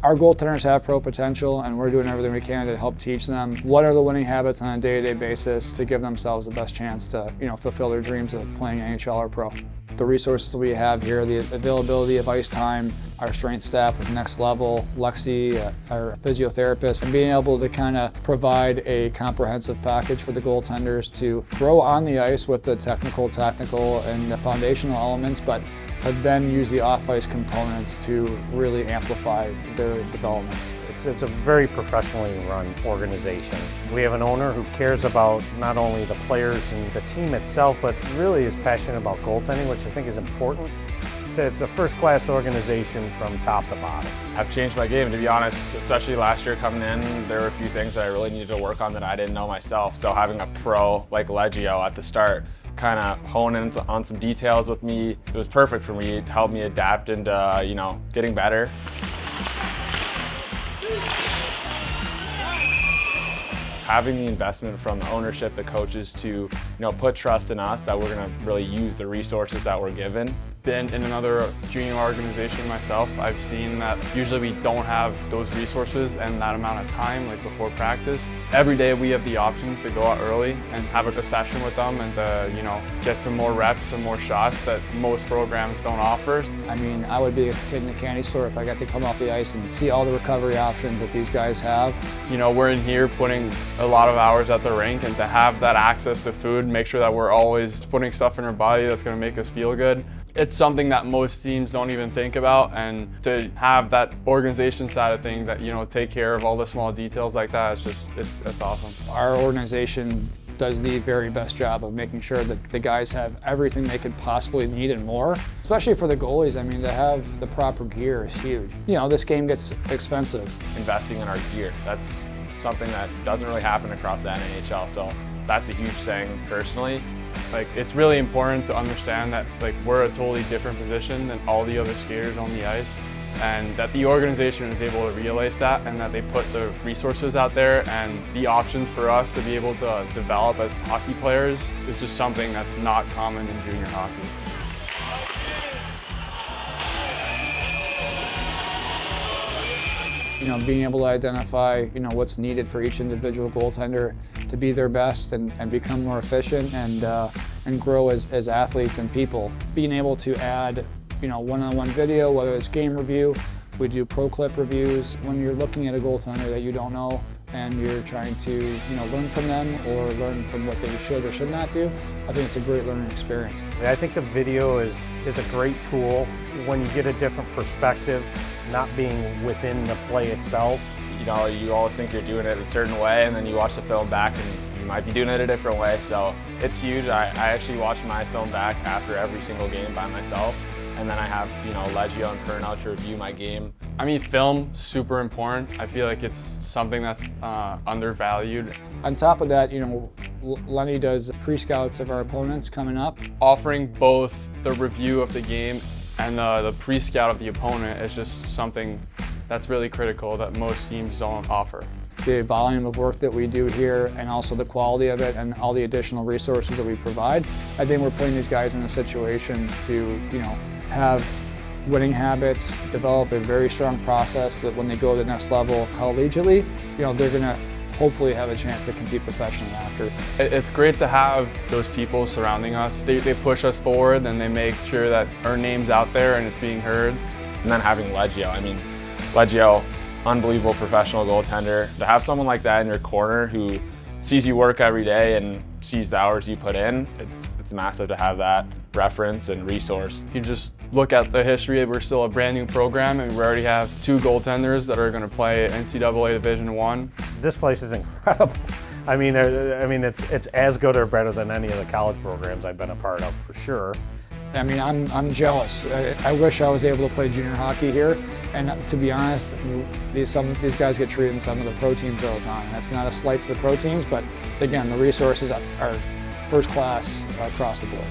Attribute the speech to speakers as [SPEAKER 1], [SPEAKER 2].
[SPEAKER 1] Our goaltenders have pro potential, and we're doing everything we can to help teach them what are the winning habits on a day-to-day basis to give themselves the best chance to, fulfill their dreams of playing NHL or pro. The resources we have here, the availability of ice time, our strength staff with Next Level, Lexi, our physiotherapist, and being able to kind of provide a comprehensive package for the goaltenders to grow on the ice with the technical, tactical, and the foundational elements, but then use the off-ice components to really amplify their development.
[SPEAKER 2] It's a very professionally run organization. We have an owner who cares about not only the players and the team itself, but really is passionate about goaltending, which I think is important. It's a first-class organization from top to bottom.
[SPEAKER 3] I've changed my game, to be honest, especially last year coming in. There were a few things that I really needed to work on that I didn't know myself. So having a pro like Legio at the start, kind of hone in on some details with me, it was perfect for me. It helped me adapt into, getting better. Having the investment from the ownership, the coaches to put trust in us that we're going to really use the resources that we're given.
[SPEAKER 4] Been in another junior organization myself, I've seen that usually we don't have those resources and that amount of time like before practice. Every day we have the option to go out early and have a session with them and to get some more reps, some more shots that most programs don't offer.
[SPEAKER 1] I mean, I would be a kid in a candy store if I got to come off the ice and see all the recovery options that these guys have.
[SPEAKER 4] We're in here putting a lot of hours at the rink, and to have that access to food, make sure that we're always putting stuff in our body that's going to make us feel good. It's something that most teams don't even think about, and to have that organization side of things that take care of all the small details like that, it's awesome.
[SPEAKER 1] Our organization does the very best job of making sure that the guys have everything they could possibly need and more. Especially for the goalies, I mean, to have the proper gear is huge. This game gets expensive.
[SPEAKER 3] Investing in our gear, that's something that doesn't really happen across the NAHL, so that's a huge thing personally.
[SPEAKER 4] It's really important to understand that we're a totally different position than all the other skaters on the ice, and that the organization is able to realize that, and that they put the resources out there and the options for us to be able to develop as hockey players is just something that's not common in junior hockey.
[SPEAKER 1] Being able to identify, what's needed for each individual goaltender to be their best and become more efficient and grow as athletes and people. Being able to add, one-on-one video, whether it's game review, we do pro clip reviews. When you're looking at a goaltender that you don't know and you're trying to, learn from them or learn from what they should or should not do, I think it's a great learning experience.
[SPEAKER 2] I think the video is a great tool when you get a different perspective, not being within the play itself.
[SPEAKER 3] You always think you're doing it a certain way, and then you watch the film back and you might be doing it a different way. So it's huge. I actually watch my film back after every single game by myself, and then I have Legio and Pernell to review my game.
[SPEAKER 4] I mean, film, super important. I feel like it's something that's undervalued.
[SPEAKER 1] On top of that, Lenny does pre-scouts of our opponents coming up.
[SPEAKER 4] Offering both the review of the game and the pre-scout of the opponent is just something that's really critical that most teams don't offer.
[SPEAKER 1] The volume of work that we do here and also the quality of it and all the additional resources that we provide, I think we're putting these guys in a situation to, have winning habits, develop a very strong process that when they go to the next level collegiately, they're going to hopefully have a chance to compete professionally after.
[SPEAKER 4] It's great to have those people surrounding us. They push us forward and they make sure that our name's out there and it's being heard.
[SPEAKER 3] And then having Legio, Legio, unbelievable professional goaltender. To have someone like that in your corner who sees you work every day and sees the hours you put in, it's massive to have that reference and resource.
[SPEAKER 4] You just look at the history, we're still a brand new program and we already have 2 goaltenders that are going to play NCAA Division I.
[SPEAKER 2] This place is incredible. I mean, it's as good or better than any of the college programs I've been a part of, for sure.
[SPEAKER 1] I mean, I'm jealous. I wish I was able to play junior hockey here. And to be honest, these guys get treated in some of the pro teams I was on. And that's not a slight to the pro teams, but again, the resources are first class across the board.